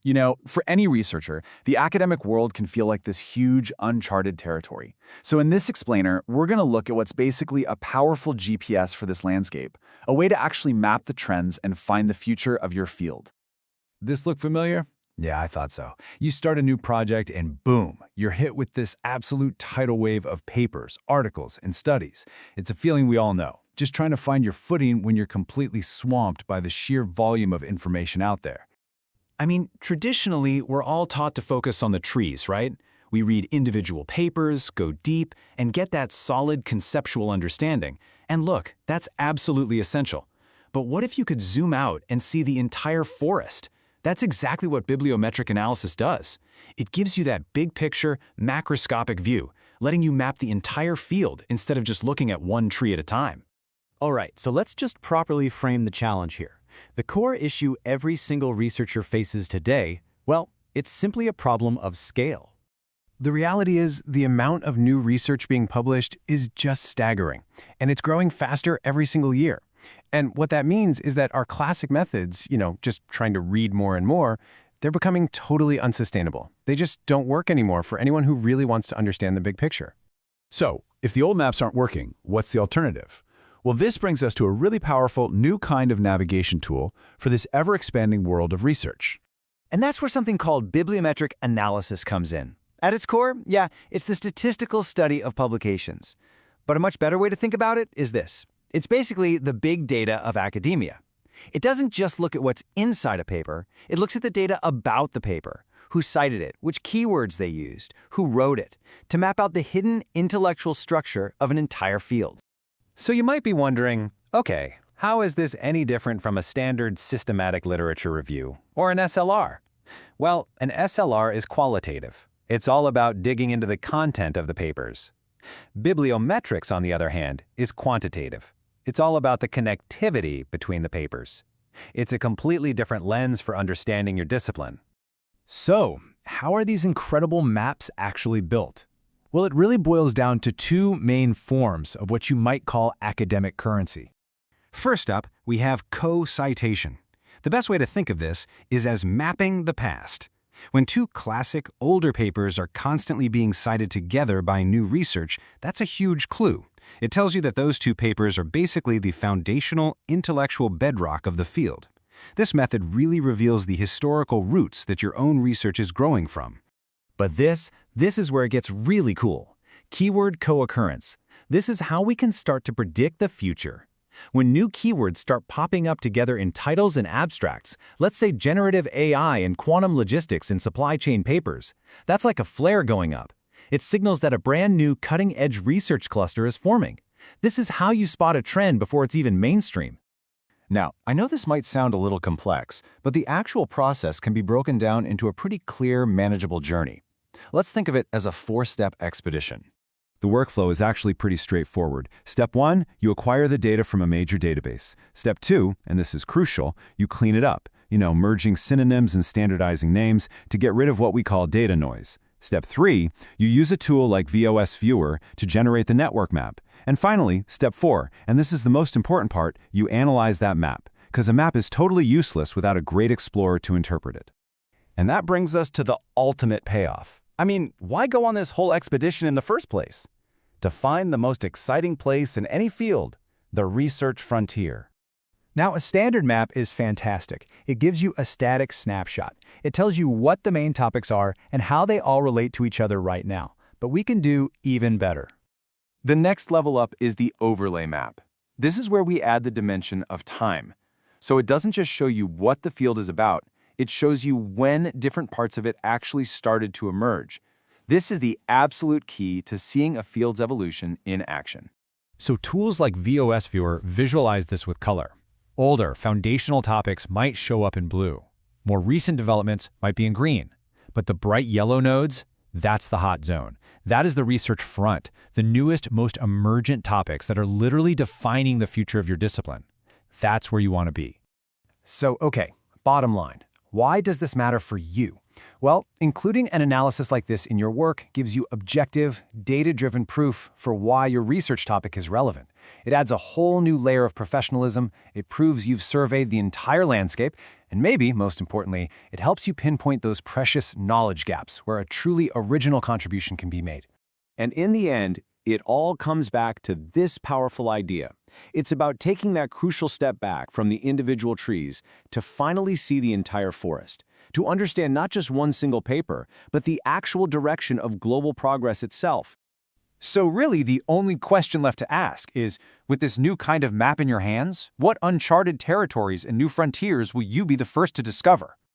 You know, for any researcher, the academic world can feel like this huge, uncharted territory. So in this explainer, we're going to look at what's basically a powerful GPS for this landscape, a way to actually map the trends and find the future of your field. This look familiar? Yeah, I thought so. You start a new project and boom, you're hit with this absolute tidal wave of papers, articles, and studies. It's a feeling we all know, just trying to find your footing when you're completely swamped by the sheer volume of information out there. I mean, traditionally, we're all taught to focus on the trees, right? We read individual papers, go deep, and get that solid conceptual understanding. And look, that's absolutely essential. But what if you could zoom out and see the entire forest? That's exactly what bibliometric analysis does. It gives you that big picture, macroscopic view, letting you map the entire field instead of just looking at one tree at a time. All right, so let's just properly frame the challenge here. The core issue every single researcher faces today, well, it's simply a problem of scale. The reality is the amount of new research being published is just staggering, and it's growing faster every single year. And what that means is that our classic methods, just trying to read more and more, they're becoming totally unsustainable. They just don't work anymore for anyone who really wants to understand the big picture. So, if the old maps aren't working, what's the alternative? Well, this brings us to a really powerful new kind of navigation tool for this ever-expanding world of research. And that's where something called bibliometric analysis comes in. At its core, yeah, it's the statistical study of publications. But a much better way to think about it is this. It's basically the big data of academia. It doesn't just look at what's inside a paper, it looks at the data about the paper, who cited it, which keywords they used, who wrote it, to map out the hidden intellectual structure of an entire field. So you might be wondering, okay, how is this any different from a standard systematic literature review, or an SLR? Well, an SLR is qualitative. It's all about digging into the content of the papers. Bibliometrics, on the other hand, is quantitative. It's all about the connectivity between the papers. It's a completely different lens for understanding your discipline. So, how are these incredible maps actually built? Well, it really boils down to two main forms of what you might call academic currency. First up, we have co-citation. The best way to think of this is as mapping the past. When two classic, older papers are constantly being cited together by new research, that's a huge clue. It tells you that those two papers are basically the foundational intellectual bedrock of the field. This method really reveals the historical roots that your own research is growing from. But this is where it gets really cool. Keyword co-occurrence. This is how we can start to predict the future. When new keywords start popping up together in titles and abstracts, let's say generative AI and quantum logistics in supply chain papers, that's like a flare going up. It signals that a brand new cutting-edge research cluster is forming. This is how you spot a trend before it's even mainstream. Now, I know this might sound a little complex, but the actual process can be broken down into a pretty clear, manageable journey. Let's think of it as a four-step expedition. The workflow is actually pretty straightforward. Step 1, you acquire the data from a major database. Step 2, and this is crucial, you clean it up, merging synonyms and standardizing names to get rid of what we call data noise. Step 3, you use a tool like VOSviewer to generate the network map. And finally, step 4, and this is the most important part, you analyze that map, because a map is totally useless without a great explorer to interpret it. And that brings us to the ultimate payoff. I mean, why go on this whole expedition in the first place? To find the most exciting place in any field, the research frontier. Now, a standard map is fantastic. It gives you a static snapshot. It tells you what the main topics are and how they all relate to each other right now. But we can do even better. The next level up is the overlay map. This is where we add the dimension of time. So it doesn't just show you what the field is about, it shows you when different parts of it actually started to emerge. This is the absolute key to seeing a field's evolution in action. So tools like VOSviewer visualize this with color. Older, foundational topics might show up in blue. More recent developments might be in green. But the bright yellow nodes, that's the hot zone. That is the research front, the newest, most emergent topics that are literally defining the future of your discipline. That's where you want to be. So, okay, bottom line. Why does this matter for you? Well, including an analysis like this in your work gives you objective, data-driven proof for why your research topic is relevant. It adds a whole new layer of professionalism, it proves you've surveyed the entire landscape, and maybe, most importantly, it helps you pinpoint those precious knowledge gaps where a truly original contribution can be made. And in the end, it all comes back to this powerful idea. It's about taking that crucial step back from the individual trees to finally see the entire forest, to understand not just one single paper, but the actual direction of global progress itself. So really, the only question left to ask is, with this new kind of map in your hands, what uncharted territories and new frontiers will you be the first to discover?